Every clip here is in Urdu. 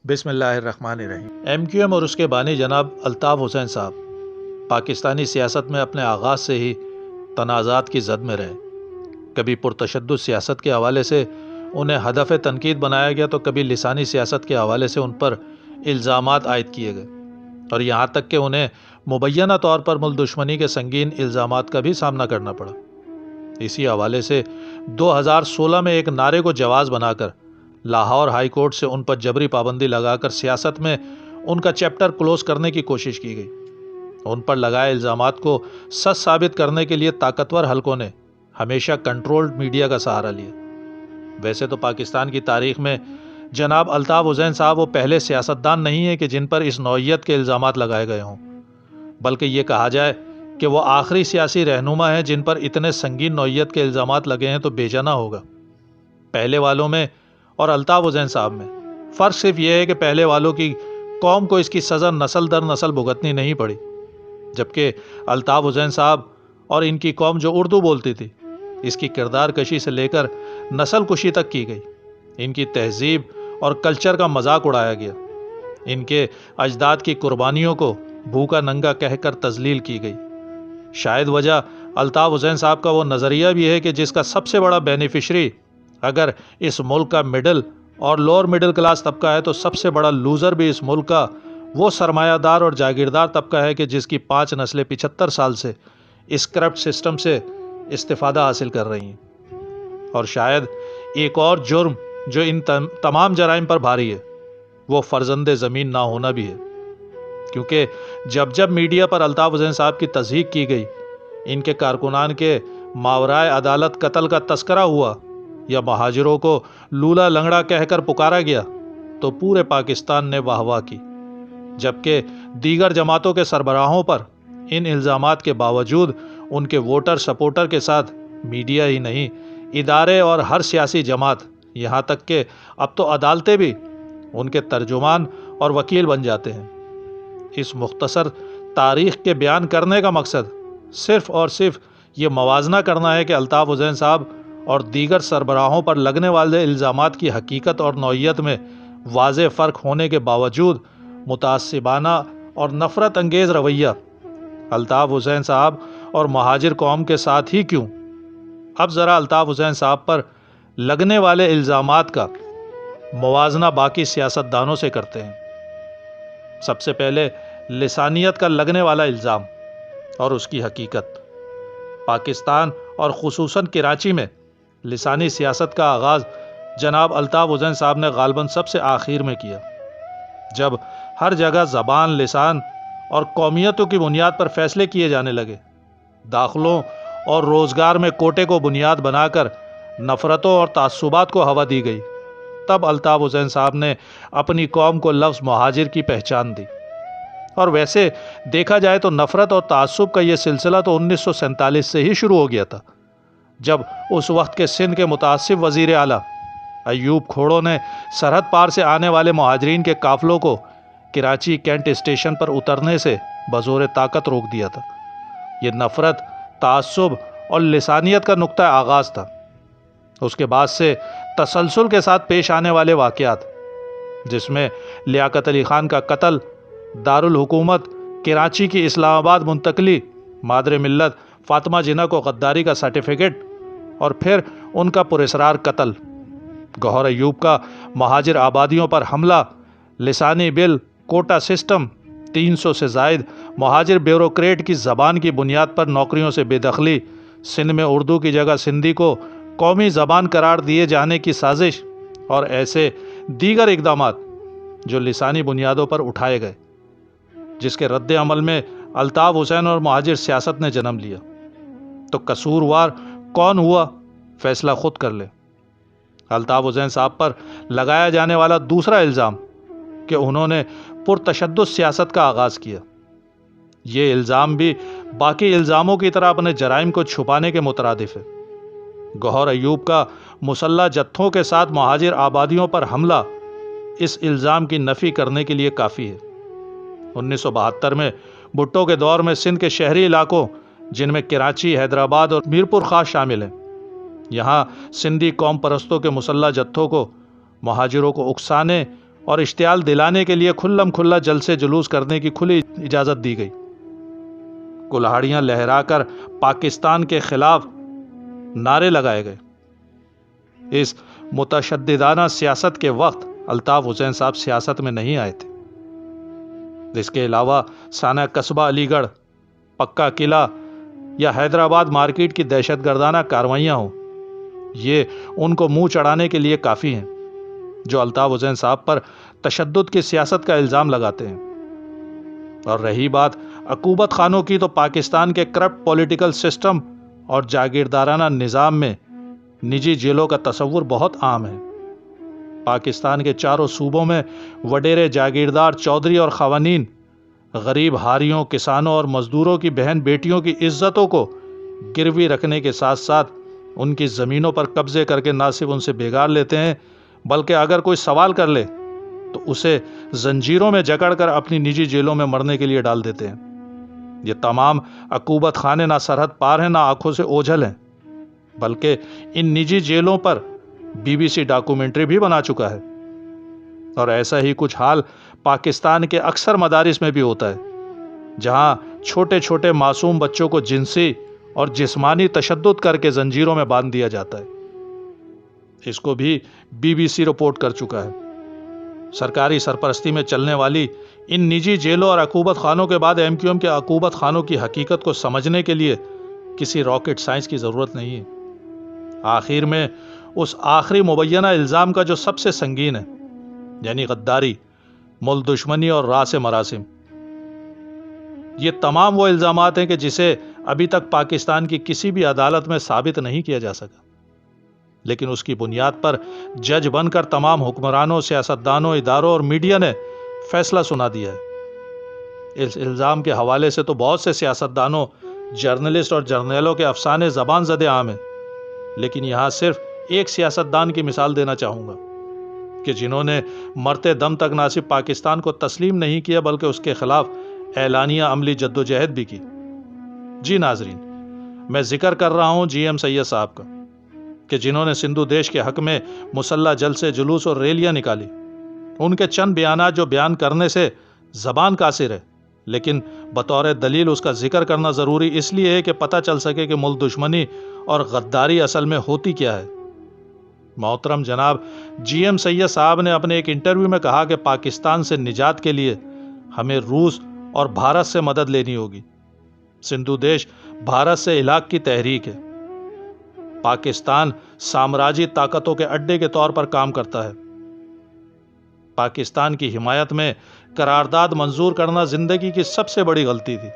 بسم اللہ الرحمن الرحیم۔ ایم کیو ایم اور اس کے بانی جناب الطاف حسین صاحب پاکستانی سیاست میں اپنے آغاز سے ہی تنازعات کی زد میں رہے۔ کبھی پرتشدد سیاست کے حوالے سے انہیں ہدف تنقید بنایا گیا تو کبھی لسانی سیاست کے حوالے سے ان پر الزامات عائد کیے گئے، اور یہاں تک کہ انہیں مبینہ طور پر ملک دشمنی کے سنگین الزامات کا بھی سامنا کرنا پڑا۔ اسی حوالے سے 2016 میں ایک نعرے کو جواز بنا کر لاہور ہائی کورٹ سے ان پر جبری پابندی لگا کر سیاست میں ان کا چیپٹر کلوز کرنے کی کوشش کی گئی۔ ان پر لگائے الزامات کو سچ ثابت کرنے کے لیے طاقتور حلقوں نے ہمیشہ کنٹرولڈ میڈیا کا سہارا لیا۔ ویسے تو پاکستان کی تاریخ میں جناب الطاف حسین صاحب وہ پہلے سیاستدان نہیں ہیں کہ جن پر اس نوعیت کے الزامات لگائے گئے ہوں، بلکہ یہ کہا جائے کہ وہ آخری سیاسی رہنما ہیں جن پر اتنے سنگین نوعیت کے الزامات لگے ہیں تو بھیجا نہ ہوگا۔ پہلے والوں میں اور الطاف حسین صاحب میں فرق صرف یہ ہے کہ پہلے والوں کی قوم کو اس کی سزا نسل در نسل بھگتنی نہیں پڑی، جبکہ الطاف حسین صاحب اور ان کی قوم جو اردو بولتی تھی اس کی کردار کشی سے لے کر نسل کشی تک کی گئی۔ ان کی تہذیب اور کلچر کا مذاق اڑایا گیا۔ ان کے اجداد کی قربانیوں کو بھوکا ننگا کہہ کر تذلیل کی گئی۔ شاید وجہ الطاف حسین صاحب کا وہ نظریہ بھی ہے کہ جس کا سب سے بڑا بینیفیشری اگر اس ملک کا مڈل اور لوور مڈل کلاس طبقہ ہے تو سب سے بڑا لوزر بھی اس ملک کا وہ سرمایہ دار اور جاگیردار طبقہ ہے کہ جس کی 5 نسلیں 75 سال سے اس کرپٹ سسٹم سے استفادہ حاصل کر رہی ہیں۔ اور شاید ایک اور جرم جو ان تمام جرائم پر بھاری ہے وہ فرزند زمین نہ ہونا بھی ہے، کیونکہ جب میڈیا پر الطاف حسین صاحب کی تصحیح کی گئی، ان کے کارکنان کے ماورائے عدالت قتل کا تذکرہ ہوا یا مہاجروں کو لولا لنگڑا کہہ کر پکارا گیا تو پورے پاکستان نے واہ واہ کی، جبکہ دیگر جماعتوں کے سربراہوں پر ان الزامات کے باوجود ان کے ووٹر سپورٹر کے ساتھ میڈیا ہی نہیں، ادارے اور ہر سیاسی جماعت، یہاں تک کہ اب تو عدالتیں بھی ان کے ترجمان اور وکیل بن جاتے ہیں۔ اس مختصر تاریخ کے بیان کرنے کا مقصد صرف اور صرف یہ موازنہ کرنا ہے کہ الطاف حسین صاحب اور دیگر سربراہوں پر لگنے والے الزامات کی حقیقت اور نوعیت میں واضح فرق ہونے کے باوجود متعصبانہ اور نفرت انگیز رویہ الطاف حسین صاحب اور مہاجر قوم کے ساتھ ہی کیوں؟ اب ذرا الطاف حسین صاحب پر لگنے والے الزامات کا موازنہ باقی سیاستدانوں سے کرتے ہیں۔ سب سے پہلے لسانیت کا لگنے والا الزام اور اس کی حقیقت۔ پاکستان اور خصوصاً کراچی میں لسانی سیاست کا آغاز جناب الطاف حسین صاحب نے غالباً سب سے آخر میں کیا، جب ہر جگہ زبان، لسان اور قومیتوں کی بنیاد پر فیصلے کیے جانے لگے۔ داخلوں اور روزگار میں کوٹے کو بنیاد بنا کر نفرتوں اور تعصبات کو ہوا دی گئی، تب الطاف حسین صاحب نے اپنی قوم کو لفظ مہاجر کی پہچان دی۔ اور ویسے دیکھا جائے تو نفرت اور تعصب کا یہ سلسلہ تو 1947 سے ہی شروع ہو گیا تھا، جب اس وقت کے سندھ کے متعصب وزیر اعلیٰ ایوب کھوڑوں نے سرحد پار سے آنے والے مہاجرین کے قافلوں کو کراچی کینٹ اسٹیشن پر اترنے سے بزور طاقت روک دیا تھا۔ یہ نفرت، تعصب اور لسانیت کا نقطہ آغاز تھا۔ اس کے بعد سے تسلسل کے ساتھ پیش آنے والے واقعات، جس میں لیاقت علی خان کا قتل، دارالحکومت کراچی کی اسلام آباد منتقلی، مادر ملت فاطمہ جناح کو غداری کا سرٹیفکیٹ، اور پھر ان کا پراسرار قتل، گوہر ایوب کا مہاجر آبادیوں پر حملہ، لسانی بل، کوٹا سسٹم، 300 سے زائد مہاجر بیوروکریٹ کی زبان کی بنیاد پر نوکریوں سے بے دخلی، سندھ میں اردو کی جگہ سندھی کو قومی زبان قرار دیے جانے کی سازش، اور ایسے دیگر اقدامات جو لسانی بنیادوں پر اٹھائے گئے، جس کے رد عمل میں الطاف حسین اور مہاجر سیاست نے جنم لیا۔ تو قصوروار کون ہوا، فیصلہ خود کر لے۔ الطاف حسین صاحب پر لگایا جانے والا دوسرا الزام کہ انہوں نے پرتشدد سیاست کا آغاز کیا، یہ الزام بھی باقی الزاموں کی طرح اپنے جرائم کو چھپانے کے مترادف ہے۔ گوہر ایوب کا مسلح جتھوں کے ساتھ مہاجر آبادیوں پر حملہ اس الزام کی نفی کرنے کے لیے کافی ہے۔ 1972 میں بھٹو کے دور میں سندھ کے شہری علاقوں، جن میں کراچی، حیدرآباد اور میرپور خاص شامل ہیں، یہاں سندھی قوم پرستوں کے مسلح جتھوں کو مہاجروں کو اکسانے اور اشتعال دلانے کے لیے کھلم کھلا جلسے جلوس کرنے کی کھلی اجازت دی گئی۔ کلہاڑیاں لہرا کر پاکستان کے خلاف نعرے لگائے گئے۔ اس متشددانہ سیاست کے وقت الطاف حسین صاحب سیاست میں نہیں آئے تھے۔ اس کے علاوہ سانحہ قصبہ علی گڑھ، پکا قلعہ یا حیدرآباد مارکیٹ کی دہشت گردانہ کارروائیاں ہوں، یہ ان کو منہ چڑھانے کے لیے کافی ہیں، جو الطاف حسین صاحب پر تشدد کی سیاست کا الزام لگاتے ہیں۔ اور رہی بات عقوبت خانوں کی، تو پاکستان کے کرپٹ پولیٹیکل سسٹم اور جاگیردارانہ نظام میں نجی جیلوں کا تصور بہت عام ہے۔ پاکستان کے چاروں صوبوں میں وڈیرے جاگیردار چودھری اور خوانین غریب ہاریوں، کسانوں اور مزدوروں کی بہن بیٹیوں کی عزتوں کو گروی رکھنے کے ساتھ ساتھ ان کی زمینوں پر قبضے کر کے نہ صرف ان سے بگاڑ لیتے ہیں، بلکہ اگر کوئی سوال کر لے تو اسے زنجیروں میں جکڑ کر اپنی نجی جیلوں میں مرنے کے لیے ڈال دیتے ہیں۔ یہ تمام عقوبت خانے نہ سرحد پار ہیں، نہ آنکھوں سے اوجھل ہیں، بلکہ ان نجی جیلوں پر BBC ڈاکومنٹری بھی بنا چکا ہے۔ اور ایسا ہی کچھ حال پاکستان کے اکثر مدارس میں بھی ہوتا ہے، جہاں چھوٹے چھوٹے معصوم بچوں کو جنسی اور جسمانی تشدد کر کے زنجیروں میں باندھ دیا جاتا ہے۔ اس کو بھی BBC رپورٹ کر چکا ہے۔ سرکاری سرپرستی میں چلنے والی ان نجی جیلوں اور عقوبت خانوں کے بعد MQM کے عقوبت خانوں کی حقیقت کو سمجھنے کے لیے کسی راکٹ سائنس کی ضرورت نہیں ہے۔ آخر میں اس آخری مبینہ الزام کا جو سب سے سنگین ہے، یعنی غداری، ملک دشمنی اور راس مراسم، یہ تمام وہ الزامات ہیں کہ جسے ابھی تک پاکستان کی کسی بھی عدالت میں ثابت نہیں کیا جا سکا، لیکن اس کی بنیاد پر جج بن کر تمام حکمرانوں، سیاستدانوں، اداروں اور میڈیا نے فیصلہ سنا دیا ہے۔ اس الزام کے حوالے سے تو بہت سے سیاستدانوں، جرنلسٹ اور جرنیلوں کے افسانے زبان زدے عام ہیں، لیکن یہاں صرف ایک سیاستدان کی مثال دینا چاہوں گا کہ جنہوں نے مرتے دم تک نہ صرف پاکستان کو تسلیم نہیں کیا بلکہ اس کے خلاف اعلانیہ عملی جدوجہد بھی کی۔ جی ناظرین، میں ذکر کر رہا ہوں GM سید صاحب کا، کہ جنہوں نے سندھو دیش کے حق میں مسلح جلسے، جلوس اور ریلیاں نکالی۔ ان کے چند بیانات جو بیان کرنے سے زبان قاصر ہے، لیکن بطور دلیل اس کا ذکر کرنا ضروری اس لیے ہے کہ پتہ چل سکے کہ ملک دشمنی اور غداری اصل میں ہوتی کیا ہے۔ محترم جناب GM سید صاحب نے اپنے ایک انٹرویو میں کہا کہ پاکستان سے نجات کے لیے ہمیں روس اور بھارت سے مدد لینی ہوگی۔ سندھو دیش بھارت سے الحاق کی تحریک ہے۔ پاکستان سامراجی طاقتوں کے اڈے کے طور پر کام کرتا ہے۔ پاکستان کی حمایت میں قرارداد منظور کرنا زندگی کی سب سے بڑی غلطی تھی،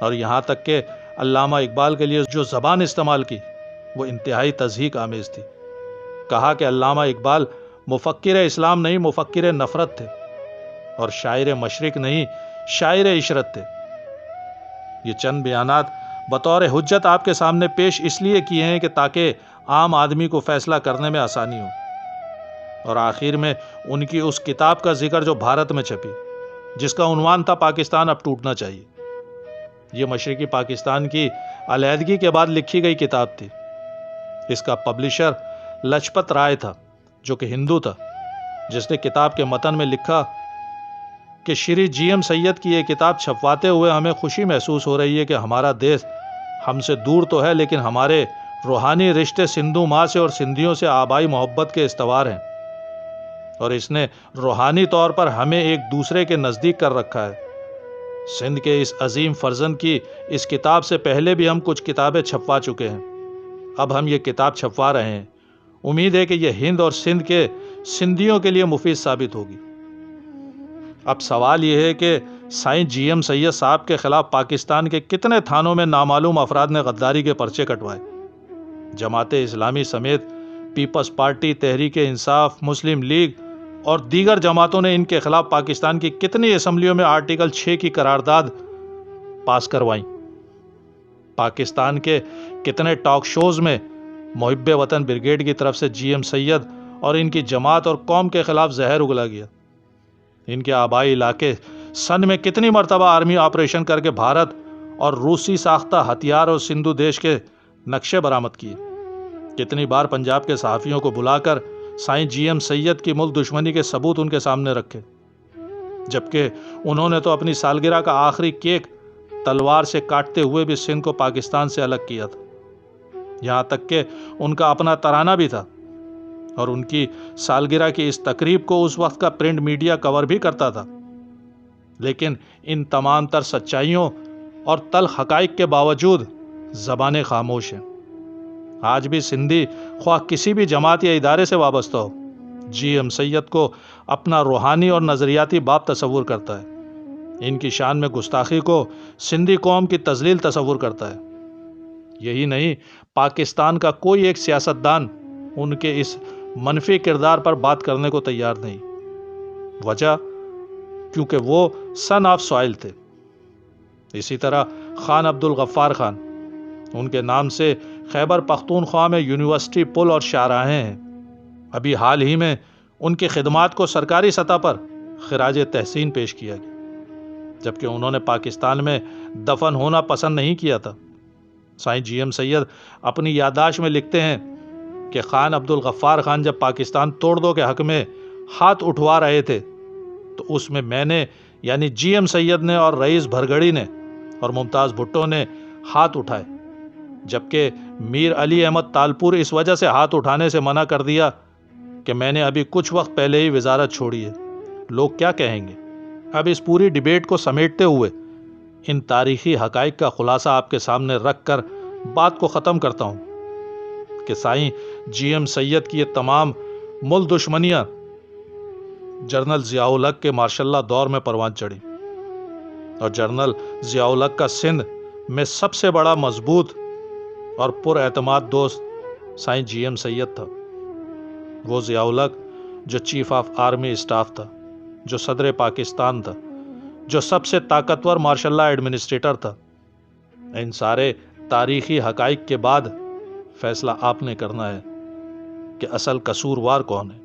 اور یہاں تک کہ علامہ اقبال کے لیے جو زبان استعمال کی وہ انتہائی تضحیک آمیز تھی۔ کہا کہ علامہ اقبال مفکر اسلام نہیں، مفکر نفرت تھے، اور شاعر مشرق نہیں، شاعر عشرت تھے۔ یہ چند بیانات بطور حجت آپ کے سامنے پیش اس لیے کیے ہیں کہ تاکہ عام آدمی کو فیصلہ کرنے میں آسانی ہو۔ اور آخر میں ان کی اس کتاب کا ذکر جو بھارت میں چھپی، جس کا عنوان تھا پاکستان اب ٹوٹنا چاہیے۔ یہ مشرقی پاکستان کی علیحدگی کے بعد لکھی گئی کتاب تھی۔ اس کا پبلشر لجپت رائے تھا، جو کہ ہندو تھا، جس نے کتاب کے متن میں لکھا کہ شری GM سید کی یہ کتاب چھپواتے ہوئے ہمیں خوشی محسوس ہو رہی ہے کہ ہمارا دیش ہم سے دور تو ہے، لیکن ہمارے روحانی رشتے سندھو ماں سے اور سندھیوں سے آبائی محبت کے استوار ہیں، اور اس نے روحانی طور پر ہمیں ایک دوسرے کے نزدیک کر رکھا ہے۔ سندھ کے اس عظیم فرزند کی اس کتاب سے پہلے بھی ہم کچھ کتابیں چھپوا چکے ہیں، اب ہم یہ کتاب چھپوا رہے ہیں۔ امید ہے کہ یہ ہند اور سندھ کے سندھیوں کے لیے مفید ثابت ہوگی۔ اب سوال یہ ہے کہ سائیں GM سید صاحب کے خلاف پاکستان کے کتنے تھانوں میں نامعلوم افراد نے غداری کے پرچے کٹوائے؟ جماعت اسلامی سمیت پیپلز پارٹی، تحریک انصاف، مسلم لیگ اور دیگر جماعتوں نے ان کے خلاف پاکستان کی کتنی اسمبلیوں میں آرٹیکل 6 کی قرارداد پاس کروائیں؟ پاکستان کے کتنے ٹاک شوز میں محب وطن بریگیڈ کی طرف سے GM سید اور ان کی جماعت اور قوم کے خلاف زہر اگلا گیا؟ ان کے آبائی علاقے سندھ میں کتنی مرتبہ آرمی آپریشن کر کے بھارت اور روسی ساختہ ہتھیار اور سندھو دیش کے نقشے برآمد کیے؟ کتنی بار پنجاب کے صحافیوں کو بلا کر سائیں جی ایم سید کی ملک دشمنی کے ثبوت ان کے سامنے رکھے، جبکہ انہوں نے تو اپنی سالگرہ کا آخری کیک تلوار سے کاٹتے ہوئے بھی سندھ کو پاکستان سے الگ کیا تھا۔ یہاں تک کہ ان کا اپنا ترانہ بھی تھا، اور ان کی سالگرہ کی اس تقریب کو اس وقت کا پرنٹ میڈیا کور بھی کرتا تھا۔ لیکن ان تمام تر سچائیوں اور تلخ حقائق کے باوجود زبانیں خاموش ہیں۔ آج بھی سندھی خواہ کسی بھی جماعت یا ادارے سے وابستہ ہو، جی ایم سید کو اپنا روحانی اور نظریاتی باپ تصور کرتا ہے۔ ان کی شان میں گستاخی کو سندھی قوم کی تذلیل تصور کرتا ہے۔ یہی نہیں، پاکستان کا کوئی ایک سیاستدان ان کے اس منفی کردار پر بات کرنے کو تیار نہیں۔ وجہ کیونکہ وہ سن آف سوائل تھے۔ اسی طرح خان عبد الغفار خان، ان کے نام سے خیبر پختونخوا میں یونیورسٹی، پل اور شاہراہیں ہیں۔ ابھی حال ہی میں ان کی خدمات کو سرکاری سطح پر خراج تحسین پیش کیا گیا، جبکہ انہوں نے پاکستان میں دفن ہونا پسند نہیں کیا تھا۔ سائیں جی ایم سید اپنی یادداشت میں لکھتے ہیں کہ خان عبد الغفار خان جب پاکستان توڑ دو کے حق میں ہاتھ اٹھوا رہے تھے تو اس میں نے یعنی جی ایم سید نے اور رئیس بھرگڑی نے اور ممتاز بھٹو نے ہاتھ اٹھائے، جبکہ میر علی احمد تالپور اس وجہ سے ہاتھ اٹھانے سے منع کر دیا کہ میں نے ابھی کچھ وقت پہلے ہی وزارت چھوڑی ہے، لوگ کیا کہیں گے۔ اب اس پوری ڈیبیٹ کو سمیٹتے ہوئے ان تاریخی حقائق کا خلاصہ آپ کے سامنے رکھ کر بات کو ختم کرتا ہوں کہ سائیں جی ایم سید کی یہ تمام ملک دشمنیاں جنرل ضیاء الحق کے ماشاء اللہ دور میں پروان چڑھی، اور جنرل ضیاء الحق کا سندھ میں سب سے بڑا مضبوط اور پر اعتماد دوست سائیں جی ایم سید تھا۔ وہ ضیاء الحق جو چیف آف آرمی اسٹاف تھا، جو صدر پاکستان تھا، جو سب سے طاقتور مارشل لا ایڈمنسٹریٹر تھا۔ ان سارے تاریخی حقائق کے بعد فیصلہ آپ نے کرنا ہے کہ اصل قصوروار کون ہے۔